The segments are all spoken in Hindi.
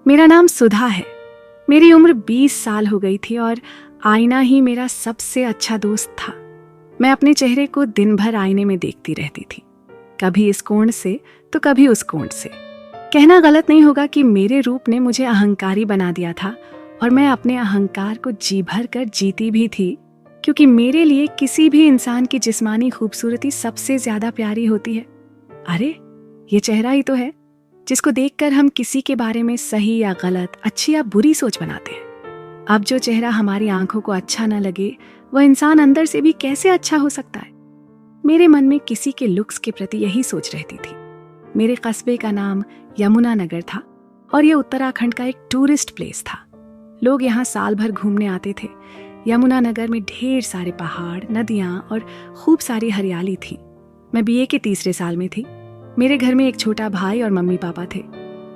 मेरा नाम सुधा है। मेरी उम्र 20 साल हो गई थी और आईना ही मेरा सबसे अच्छा दोस्त था। मैं अपने चेहरे को दिन भर आईने में देखती रहती थी, कभी इस कोण से तो कभी उस कोण से। कहना गलत नहीं होगा कि मेरे रूप ने मुझे अहंकारी बना दिया था और मैं अपने अहंकार को जी भर कर जीती भी थी, क्योंकि मेरे लिए किसी भी इंसान की जिस्मानी खूबसूरती सबसे ज्यादा प्यारी होती है। अरे, ये चेहरा ही तो है जिसको देखकर हम किसी के बारे में सही या गलत, अच्छी या बुरी सोच बनाते हैं। अब जो चेहरा हमारी आंखों को अच्छा न लगे, वह इंसान अंदर से भी कैसे अच्छा हो सकता है? मेरे मन में किसी के लुक्स के प्रति यही सोच रहती थी। मेरे कस्बे का नाम यमुनानगर था और यह उत्तराखंड का एक टूरिस्ट प्लेस था। लोग यहाँ साल भर घूमने आते थे। यमुनानगर में ढेर सारे पहाड़, नदियां और खूब सारी हरियाली थी। मैं बीए के तीसरे साल में थी। मेरे घर में एक छोटा भाई और मम्मी पापा थे।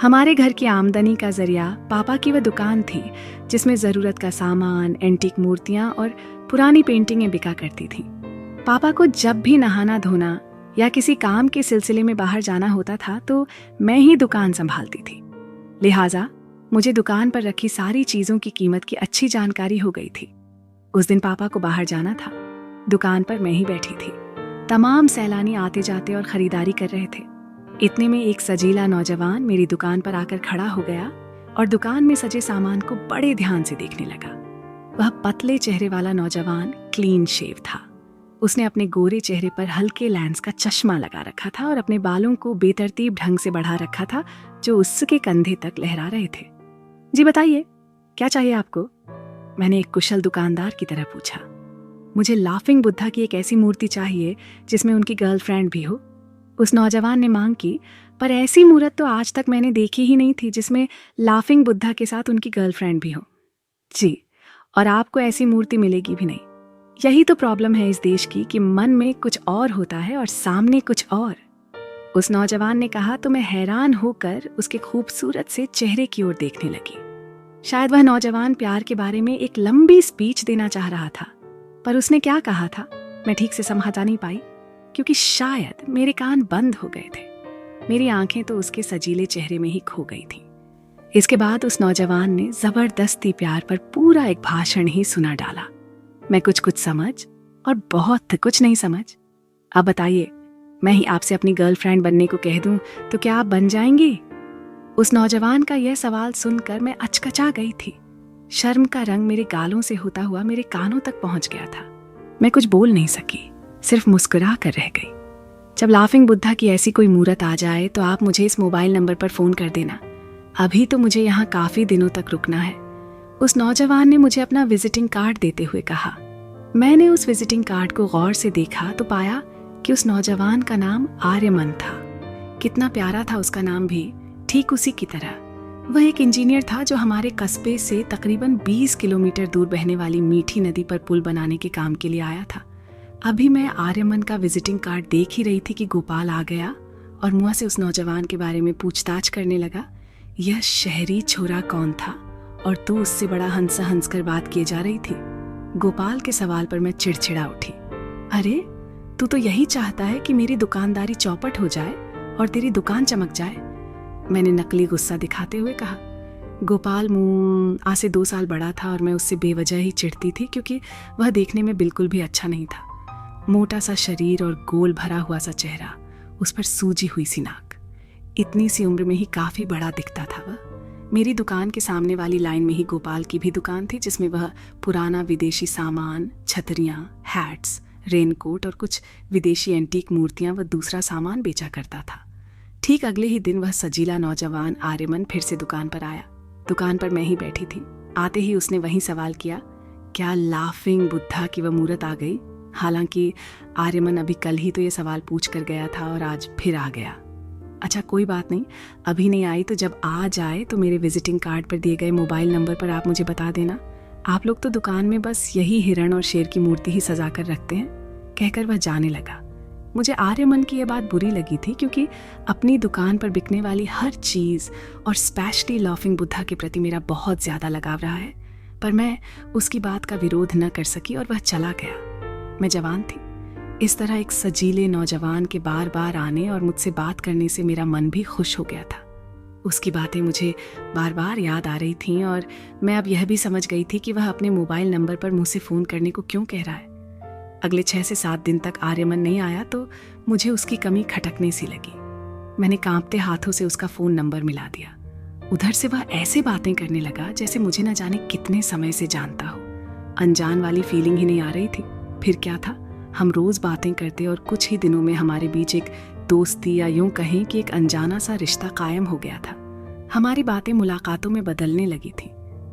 हमारे घर की आमदनी का जरिया पापा की वह दुकान थी जिसमें जरूरत का सामान, एंटीक मूर्तियां और पुरानी पेंटिंगें बिका करती थी। पापा को जब भी नहाना धोना या किसी काम के सिलसिले में बाहर जाना होता था तो मैं ही दुकान संभालती थी। लिहाजा मुझे दुकान पर रखी सारी चीजों की कीमत की अच्छी जानकारी हो गई थी। उस दिन पापा को बाहर जाना था। दुकान पर मैं ही बैठी थी। तमाम सैलानी आते जाते और खरीदारी कर रहे थे। इतने में एक सजीला नौजवान मेरी दुकान पर आकर खड़ा हो गया और दुकान में सजे सामान को बड़े ध्यान से देखने लगा। वह पतले चेहरे वाला नौजवान क्लीन शेव था। उसने अपने गोरे चेहरे पर हल्के लेंस का चश्मा लगा रखा था और अपने बालों को बेतरतीब ढंग से बढ़ा रखा था जो उसके कंधे तक लहरा रहे थे। जी बताइए, क्या चाहिए आपको? मैंने एक कुशल दुकानदार की तरह पूछा। मुझे लाफिंग बुद्धा की एक ऐसी मूर्ति चाहिए जिसमें उनकी गर्लफ्रेंड भी हो। उस नौजवान ने मांग की, पर ऐसी मूर्त तो आज तक मैंने देखी ही नहीं थी जिसमें लाफिंग बुद्धा के साथ उनकी गर्लफ्रेंड भी हो। जी, और आपको ऐसी मूर्ति मिलेगी भी नहीं। यही तो प्रॉब्लम है इस देश की कि मन में कुछ और होता है और सामने कुछ और। उस नौजवान ने कहा तो मैं हैरान होकर उसके खूबसूरत से चेहरे की ओर देखने लगी। शायद वह नौजवान प्यार के बारे में एक लंबी स्पीच देना चाह रहा था, पर उसने क्या कहा था मैं ठीक से समझा नहीं पाई, क्योंकि शायद मेरे कान बंद हो गए थे। मेरी आंखें तो उसके सजीले चेहरे में ही खो गई थीं। इसके बाद उस नौजवान ने जबरदस्ती प्यार पर पूरा एक भाषण ही सुना डाला। मैं कुछ कुछ समझ और बहुत कुछ नहीं समझ। अब बताइए, मैं ही आपसे अपनी गर्लफ्रेंड बनने को कह दूं तो क्या आप बन जाएंगी? उस नौजवान का यह सवाल सुनकर मैं अचकचा गई थी। शर्म का रंग मेरे गालों से होता हुआ मेरे कानों तक पहुंच गया था। मैं कुछ बोल नहीं सकी, सिर्फ मुस्कुरा कर रह गई। जब लाफिंग बुद्धा की ऐसी कोई मूर्त आ जाए तो आप मुझे इस मोबाइल नंबर पर फोन कर देना। अभी तो मुझे यहाँ काफी दिनों तक रुकना है। उस नौजवान ने मुझे अपना विजिटिंग कार्ड देते हुए कहा। मैंने उस विजिटिंग कार्ड को गौर से देखा तो पाया कि उस नौजवान का नाम आर्यमन था। कितना प्यारा था उसका नाम भी, ठीक उसी की तरह। वह एक इंजीनियर था जो हमारे कस्बे से तकरीबन 20 किलोमीटर दूर बहने वाली मीठी नदी पर पुल बनाने के काम के लिए आया था। अभी मैं आर्यमन का विजिटिंग कार्ड देख ही रही थी कि गोपाल आ गया और मुआ से उस नौजवान के बारे में पूछताछ करने लगा। यह शहरी छोरा कौन था और तू उससे बड़ा हंस हंस कर बात किए जा रही थी। गोपाल के सवाल पर मैं चिड़चिड़ा उठी। अरे, तू तो यही चाहता है कि मेरी दुकानदारी चौपट हो जाए और तेरी दुकान चमक जाए, मैंने नकली गुस्सा दिखाते हुए कहा। गोपाल मुंह आज से 2 साल बड़ा था और मैं उससे बेवजह ही चिढ़ती थी क्योंकि वह देखने में बिल्कुल भी अच्छा नहीं था। मोटा सा शरीर और गोल भरा हुआ सा चेहरा, उस पर सूजी हुई सी नाक। इतनी सी उम्र में ही काफी बड़ा दिखता था वह। मेरी दुकान के सामने वाली लाइन में ही गोपाल की भी दुकान थी जिसमें वह पुराना विदेशी सामान, छतरियां, हैट्स, रेनकोट और कुछ विदेशी एंटीक मूर्तियां व दूसरा सामान बेचा करता था। ठीक अगले ही दिन वह सजीला नौजवान आर्यमन फिर से दुकान पर आया। दुकान पर मैं ही बैठी थी। आते ही उसने वही सवाल किया, क्या लाफिंग बुद्धा की वह मूर्त आ गई? हालांकि आर्यमन अभी कल ही तो ये सवाल पूछ कर गया था और आज फिर आ गया। अच्छा, कोई बात नहीं, अभी नहीं आई तो जब आ जाए तो मेरे विजिटिंग कार्ड पर दिए गए मोबाइल नंबर पर आप मुझे बता देना। आप लोग तो दुकान में बस यही हिरण और शेर की मूर्ति ही सजा कर रखते हैं, कहकर वह जाने लगा। मुझे आर्यमन की यह बात बुरी लगी थी क्योंकि अपनी दुकान पर बिकने वाली हर चीज और स्पेशली लाफिंग बुद्धा के प्रति मेरा बहुत ज्यादा लगाव रहा है, पर मैं उसकी बात का विरोध न कर सकी और वह चला गया। मैं जवान थी। इस तरह एक सजीले नौजवान के बार बार आने और मुझसे बात करने से मेरा मन भी खुश हो गया था। उसकी बातें मुझे बार बार याद आ रही थीं और मैं अब यह भी समझ गई थी कि वह अपने मोबाइल नंबर पर मुझसे फ़ोन करने को क्यों कह रहा है। अगले 6 से 7 दिन तक आर्यमन नहीं आया तो मुझे उसकी कमी खटकने सी लगी। मैंने कांपते हाथों से उसका फ़ोन नंबर मिला दिया। उधर से वह ऐसे बातें करने लगा जैसे मुझे न जाने कितने समय से जानता हो। अनजान वाली फीलिंग ही नहीं आ रही थी। फिर क्या था, हम रोज़ बातें करते और कुछ ही दिनों में हमारे बीच एक दोस्ती या यूं कहें कि एक अनजाना सा रिश्ता कायम हो गया था। हमारी बातें मुलाकातों में बदलने लगी थी।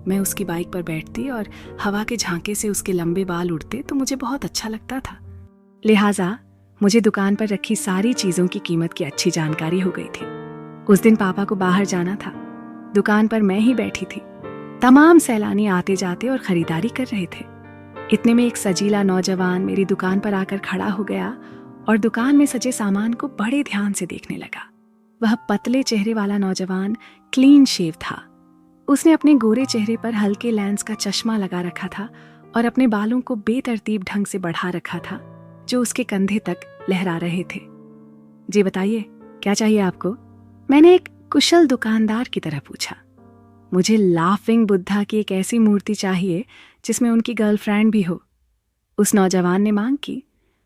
मैं उसकी बाइक पर बैठती और हवा के झांके से उसके लंबे बाल उड़ते तो मुझे बहुत अच्छा लगता था। लिहाजा मुझे दुकान पर रखी सारी चीज़ों की कीमत की अच्छी जानकारी हो गई थी। उस दिन पापा को बाहर जाना था। दुकान पर मैं ही बैठी थी। तमाम सैलानी आते जाते और खरीदारी कर रहे थे। इतने में एक सजीला नौजवान मेरी दुकान पर आकर खड़ा हो गया और दुकान में सजे सामान को बड़े ध्यान से देखने लगा। वह पतले चेहरे वाला नौजवान क्लीन शेव था। उसने अपने गोरे चेहरे पर हल्के लेंस का चश्मा लगा रखा था और अपने बालों को बेतरतीब ढंग से बढ़ा रखा था जो उसके कंधे तक लहरा रहे थे। जी बताइए, क्या चाहिए आपको? मैंने एक कुशल दुकानदार की तरह पूछा। मुझे लाफिंग बुद्धा की एक ऐसी मूर्ति चाहिए जिसमें उनकी गर्लफ्रेंड भी हो। उस नौजवान ने मांग की।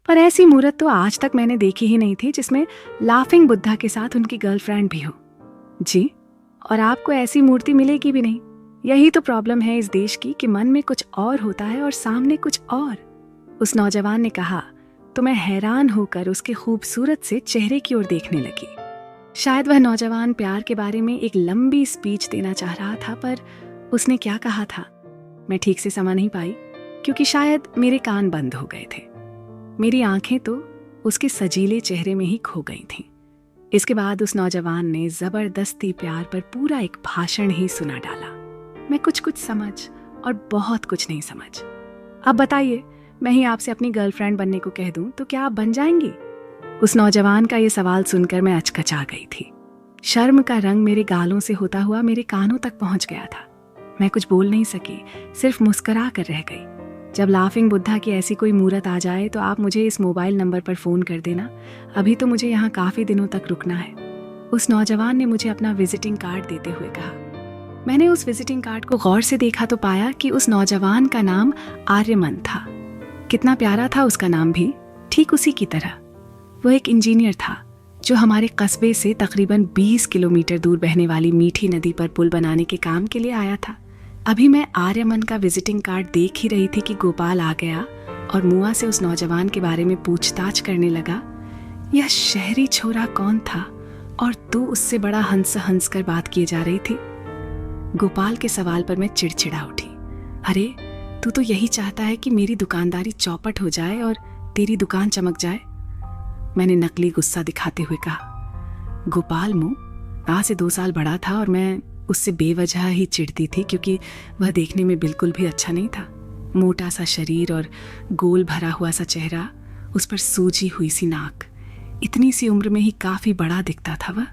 पर ऐसी मूर्त तो आज तक मैंने देखी ही नहीं थी जिसमें लाफिंग बुद्धा के साथ उनकी गर्लफ्रेंड भी हो। जी, और आपको ऐसी मूर्ति मिलेगी भी नहीं। यही तो प्रॉब्लम है इस देश की कि मन में कुछ और होता है और सामने कुछ और। उस नौजवान ने कहा तो मैं हैरान होकर उसके खूबसूरत से चेहरे की ओर देखने लगी। शायद वह नौजवान प्यार के बारे में एक लंबी स्पीच देना चाह रहा था, पर उसने क्या कहा था मैं ठीक से समझ नहीं पाई क्योंकि शायद मेरे कान बंद हो गए थे। मेरी आंखें तो उसके सजीले चेहरे में ही खो गई थीं। इसके बाद उस नौजवान ने जबरदस्ती प्यार पर पूरा एक भाषण ही सुना डाला। मैं कुछ कुछ समझ और बहुत कुछ नहीं समझ। अब बताइए, मैं ही आपसे अपनी गर्लफ्रेंड बनने को कह दूं तो क्या आप बन जाएंगी? उस नौजवान का ये सवाल सुनकर मैं अचकचा गई थी। शर्म का रंग मेरे गालों से होता हुआ मेरे कानों तक पहुंच गया था। मैं कुछ बोल नहीं सकी, सिर्फ मुस्कुरा कर रह गई। जब लाफिंग बुद्धा की ऐसी कोई मूर्त आ जाए तो आप मुझे इस मोबाइल नंबर पर फ़ोन कर देना। अभी तो मुझे यहाँ काफ़ी दिनों तक रुकना है। उस नौजवान ने मुझे अपना विजिटिंग कार्ड देते हुए कहा। मैंने उस विजिटिंग कार्ड को गौर से देखा तो पाया कि उस नौजवान का नाम आर्यमन था। कितना प्यारा था उसका नाम भी, ठीक उसी की तरह। वह एक इंजीनियर था जो हमारे कस्बे से तकरीबन 20 किलोमीटर दूर बहने वाली मीठी नदी पर पुल बनाने के काम के लिए आया था। अभी मैं आर्यमन का विजिटिंग कार्ड देख ही रही थी कि गोपाल आ गया और मुआ से उस नौजवान के बारे में पूछताछ करने लगा। यह शहरी छोरा कौन था और तू उससे बड़ा हंस हंस कर बात किए जा रही थी? गोपाल के सवाल पर मैं चिड़चिड़ा उठी। अरे, तू तो यही चाहता है कि मेरी दुकानदारी चौपट हो जाए और तेरी दुकान चमक जाए। मैंने नकली गुस्सा दिखाते हुए कहा। गोपाल मुँह आज से 2 साल बड़ा था और मैं उससे बेवजह ही चिढ़ती थी क्योंकि वह देखने में बिल्कुल भी अच्छा नहीं था। मोटा सा शरीर और गोल भरा हुआ सा चेहरा, उस पर सूजी हुई सी नाक। इतनी सी उम्र में ही काफ़ी बड़ा दिखता था वह।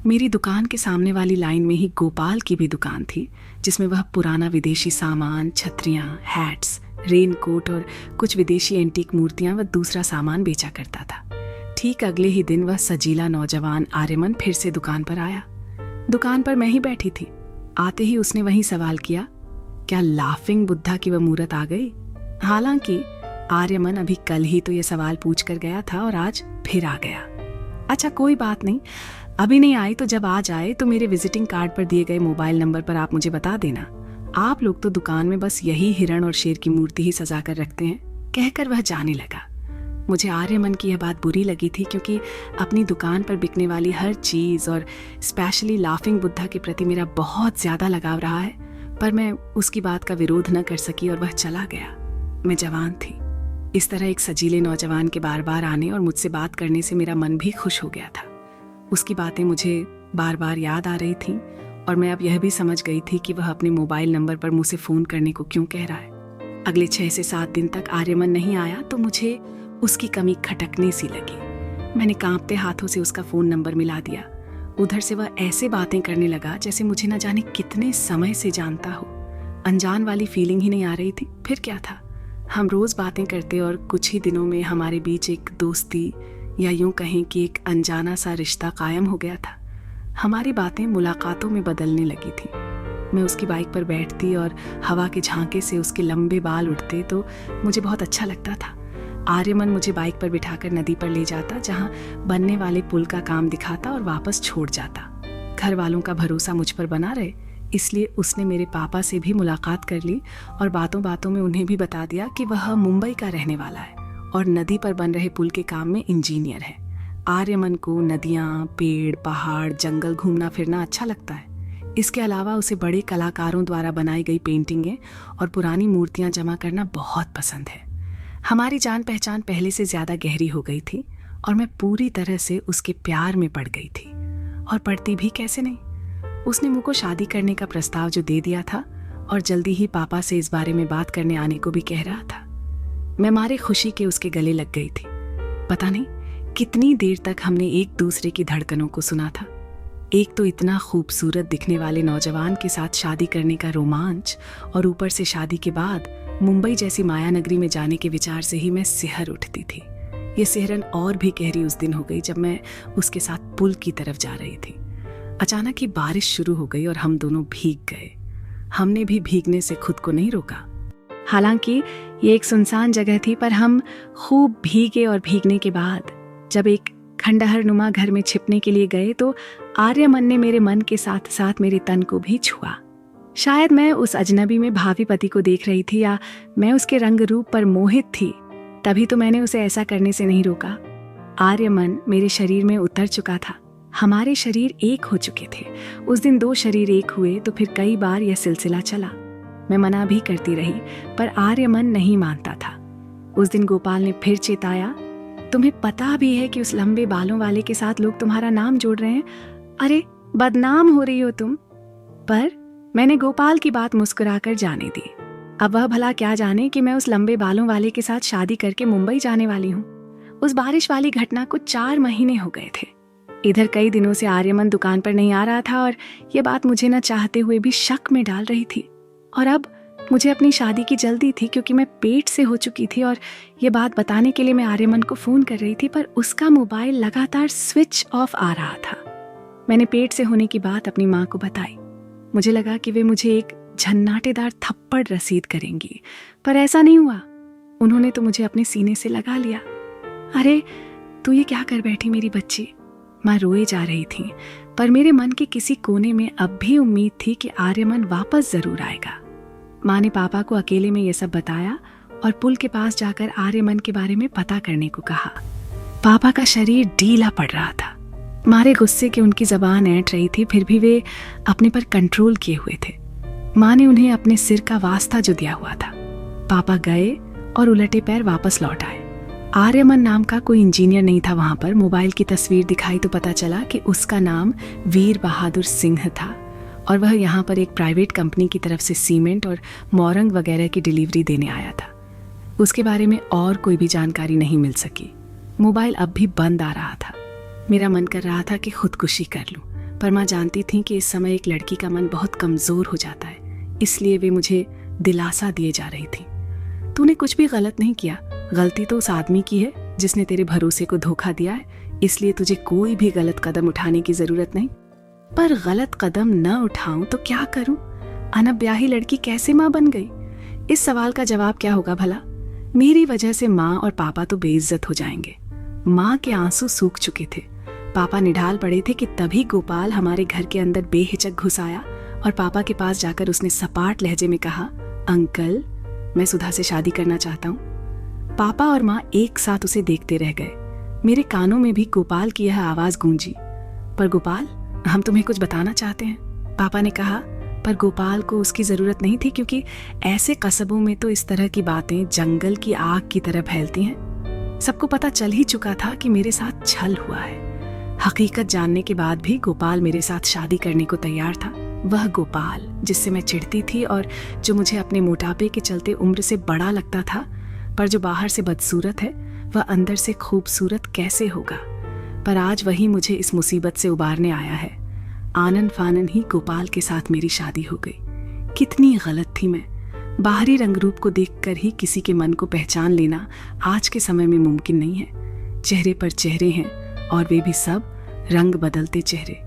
मेरी दुकान के सामने वाली लाइन में ही गोपाल की भी दुकान थी जिसमें वह पुराना विदेशी सामान, छतरियाँ, हैट्स, रेनकोट और कुछ विदेशी एंटीक मूर्तियाँ व दूसरा सामान बेचा करता था। ठीक अगले ही दिन वह सजीला नौजवान आर्यमन फिर से दुकान पर आया। दुकान पर मैं ही बैठी थी। आते ही उसने वही सवाल किया, क्या लाफिंग बुद्धा की वह मूर्त आ गई? हालांकि आर्यमन अभी कल ही तो यह सवाल पूछ कर गया था और आज फिर आ गया। अच्छा, कोई बात नहीं, अभी नहीं आई तो जब आ जाए तो मेरे विजिटिंग कार्ड पर दिए गए मोबाइल नंबर पर आप मुझे बता देना। आप लोग तो दुकान में बस यही हिरण और शेर की मूर्ति ही सजा कर रखते हैं। कहकर वह जाने लगा। मुझे आर्यमन की यह बात बुरी लगी थी क्योंकि अपनी दुकान पर बिकने वाली हर चीज़ और स्पेशली लाफिंग बुद्धा के प्रति मेरा बहुत ज़्यादा लगाव रहा है, पर मैं उसकी बात का विरोध न कर सकी और वह चला गया। मैं जवान थी। इस तरह एक सजीले नौजवान के बार बार आने और मुझसे बात करने से मेरा मन भी खुश हो गया था। उसकी बातें मुझे बार बार याद आ रही थीं और मैं अब यह भी समझ गई थी कि वह अपने मोबाइल नंबर पर मुझसे फ़ोन करने को क्यों कह रहा है। अगले 6 से 7 दिन तक आर्यमन नहीं आया तो मुझे उसकी कमी खटकने सी लगी। मैंने कांपते हाथों से उसका फ़ोन नंबर मिला दिया। उधर से वह ऐसे बातें करने लगा जैसे मुझे न जाने कितने समय से जानता हो। अनजान वाली फीलिंग ही नहीं आ रही थी। फिर क्या था, हम रोज़ बातें करते और कुछ ही दिनों में हमारे बीच एक दोस्ती या यूं कहें कि एक अनजाना सा रिश्ता कायम हो गया था। हमारी बातें मुलाकातों में बदलने लगी थी। मैं उसकी बाइक पर बैठती और हवा के झांके से उसके लंबे बाल उड़ते तो मुझे बहुत अच्छा लगता था। आर्यमन मुझे बाइक पर बिठाकर नदी पर ले जाता, जहां बनने वाले पुल का काम दिखाता और वापस छोड़ जाता। घर वालों का भरोसा मुझ पर बना रहे, इसलिए उसने मेरे पापा से भी मुलाकात कर ली और बातों बातों में उन्हें भी बता दिया कि वह मुंबई का रहने वाला है और नदी पर बन रहे पुल के काम में इंजीनियर है। आर्यमन को नदियाँ, पेड़, पहाड़, जंगल घूमना फिरना अच्छा लगता है। इसके अलावा उसे बड़े कलाकारों द्वारा बनाई गई पेंटिंगें और पुरानी मूर्तियाँ जमा करना बहुत पसंद है। हमारी जान पहचान पहले से ज़्यादा गहरी हो गई थी और मैं पूरी तरह से उसके प्यार में पड़ गई थी। और पड़ती भी कैसे नहीं। उसने मुझको शादी करने का प्रस्ताव जो दे दिया था और जल्दी ही पापा से इस बारे में बात करने आने को भी कह रहा था। मैं मारे खुशी के उसके गले लग गई थी। पता नहीं कितनी देर तक हमने एक दूसरे की धड़कनों को सुना था। एक तो इतना खूबसूरत दिखने वाले नौजवान के साथ शादी करने का रोमांच, और ऊपर से शादी के बाद मुंबई जैसी माया नगरी में जाने के विचार से ही मैं सिहर उठती थी। ये सिहरन और भी गहरी उस दिन हो गई जब मैं उसके साथ पुल की तरफ जा रही थी। अचानक ही बारिश शुरू हो गई और हम दोनों भीग गए। हमने भी भीगने से खुद को नहीं रोका। हालांकि ये एक सुनसान जगह थी, पर हम खूब भीगे और भीगने के बाद जब एक खंडहर नुमा घर में छिपने के लिए गए तो आर्यमन ने मेरे मन के साथ साथ मेरे तन को भी छुआ। शायद मैं उस अजनबी में भावी पति को देख रही थी या मैं उसके रंग रूप पर मोहित थी, तभी तो मैंने उसे ऐसा करने से नहीं रोका। आर्यमन मेरे शरीर में उतर चुका था। हमारे शरीर एक हो चुके थे। उस दिन 2 शरीर एक हुए तो फिर कई बार यह सिलसिला चला। मैं मना भी करती रही, पर आर्यमन नहीं मानता था। उस दिन गोपाल ने फिर चेताया, तुम्हें पता भी है कि उस लंबे बालों वाले के साथ लोग तुम्हारा नाम जोड़ रहे हैं। अरे बदनाम हो रही हो तुम। पर मैंने गोपाल की बात मुस्कुराकर जाने दी। अब वह भला क्या जाने कि मैं उस लंबे बालों वाले के साथ शादी करके मुंबई जाने वाली हूँ। उस बारिश वाली घटना को 4 महीने हो गए थे। इधर कई दिनों से आर्यमन दुकान पर नहीं आ रहा था और ये बात मुझे न चाहते हुए भी शक में डाल रही थी। और अब मुझे अपनी शादी की जल्दी थी क्योंकि मैं पेट से हो चुकी थी और ये बात बताने के लिए मैं आर्यमन को फोन कर रही थी, पर उसका मोबाइल लगातार स्विच ऑफ आ रहा था। मैंने पेट से होने की बात अपनी माँ को बताई। मुझे लगा कि वे मुझे एक झन्नाटेदार थप्पड़ रसीद करेंगी, पर ऐसा नहीं हुआ। उन्होंने तो मुझे अपने सीने से लगा लिया। अरे तू ये क्या कर बैठी मेरी बच्ची। माँ रोए जा रही थी, पर मेरे मन के किसी कोने में अब भी उम्मीद थी कि आर्यमन वापस जरूर आएगा। माँ ने पापा को अकेले में ये सब बताया और पुल के पास जाकर आर्यमन के बारे में पता करने को कहा। पापा का शरीर ढीला पड़ रहा था। मारे गुस्से के उनकी जबान ऐंठ रही थी, फिर भी वे अपने पर कंट्रोल किए हुए थे। माँ ने उन्हें अपने सिर का वास्ता जो दिया हुआ था। पापा गए और उलटे पैर वापस लौट आए। आर्यमन नाम का कोई इंजीनियर नहीं था वहां पर। मोबाइल की तस्वीर दिखाई तो पता चला कि उसका नाम वीर बहादुर सिंह था और वह यहाँ पर एक प्राइवेट कंपनी की तरफ से सीमेंट और मोरंग वगैरह की डिलीवरी देने आया था। उसके बारे में और कोई भी जानकारी नहीं मिल सकी। मोबाइल अब भी बंद आ रहा था। मेरा मन कर रहा था कि खुदकुशी कर लूं, पर माँ जानती थी कि इस समय एक लड़की का मन बहुत कमजोर हो जाता है, इसलिए वे मुझे दिलासा दिए जा रही थी। तूने कुछ भी गलत नहीं किया, गलती तो उस आदमी की है जिसने तेरे भरोसे को धोखा दिया है, इसलिए तुझे कोई भी गलत कदम उठाने की जरूरत नहीं। पर गलत कदम न उठाऊं तो क्या करूं? अनब्याही लड़की कैसे माँ बन गई? इस सवाल का जवाब क्या होगा भला? मेरी वजह से माँ और पापा तो बेइज्जत हो जाएंगे। माँ के आंसू सूख चुके थे। पापा निढाल पड़े थे कि तभी गोपाल हमारे घर के अंदर बेहिचक घुस आया और पापा के पास जाकर उसने सपाट लहजे में कहा, अंकल मैं सुधा से शादी करना चाहता हूँ। पापा और माँ एक साथ उसे देखते रह गए। मेरे कानों में भी गोपाल की यह आवाज गूंजी, पर गोपाल हम तुम्हें कुछ बताना चाहते हैं। पापा ने कहा, पर गोपाल को उसकी जरूरत नहीं थी क्योंकि ऐसे कस्बों में तो इस तरह की बातें जंगल की आग की तरह फैलती हैं। सबको पता चल ही चुका था कि मेरे साथ छल हुआ है। हकीकत जानने के बाद भी गोपाल मेरे साथ शादी करने को तैयार था। वह गोपाल जिससे मैं चिढ़ती थी और जो मुझे अपने मोटापे के चलते उम्र से बड़ा लगता था, पर जो बाहर से बदसूरत है वह अंदर से खूबसूरत कैसे होगा। पर आज वही मुझे इस मुसीबत से उबारने आया है। आनन फानन ही गोपाल के साथ मेरी शादी हो गई। कितनी गलत थी मैं। बाहरी रंग रूप को देखकर ही किसी के मन को पहचान लेना आज के समय में मुमकिन नहीं है। चेहरे पर चेहरे हैं और वे भी सब रंग बदलते चेहरे।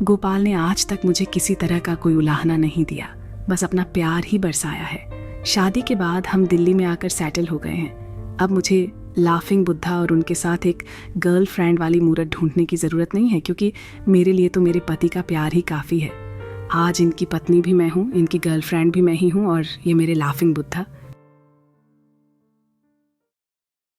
गोपाल ने आज तक मुझे किसी तरह का कोई उलाहना नहीं दिया, बस अपना प्यार ही बरसाया है। शादी के बाद हम दिल्ली में आकर सेटल हो गए हैं। अब मुझे लाफिंग बुद्धा और उनके साथ एक गर्लफ्रेंड वाली मूरत ढूंढने की ज़रूरत नहीं है, क्योंकि मेरे लिए तो मेरे पति का प्यार ही काफ़ी है। आज इनकी पत्नी भी मैं हूँ, इनकी गर्लफ्रेंड भी मैं ही हूँ और ये मेरे लाफिंग बुद्धा।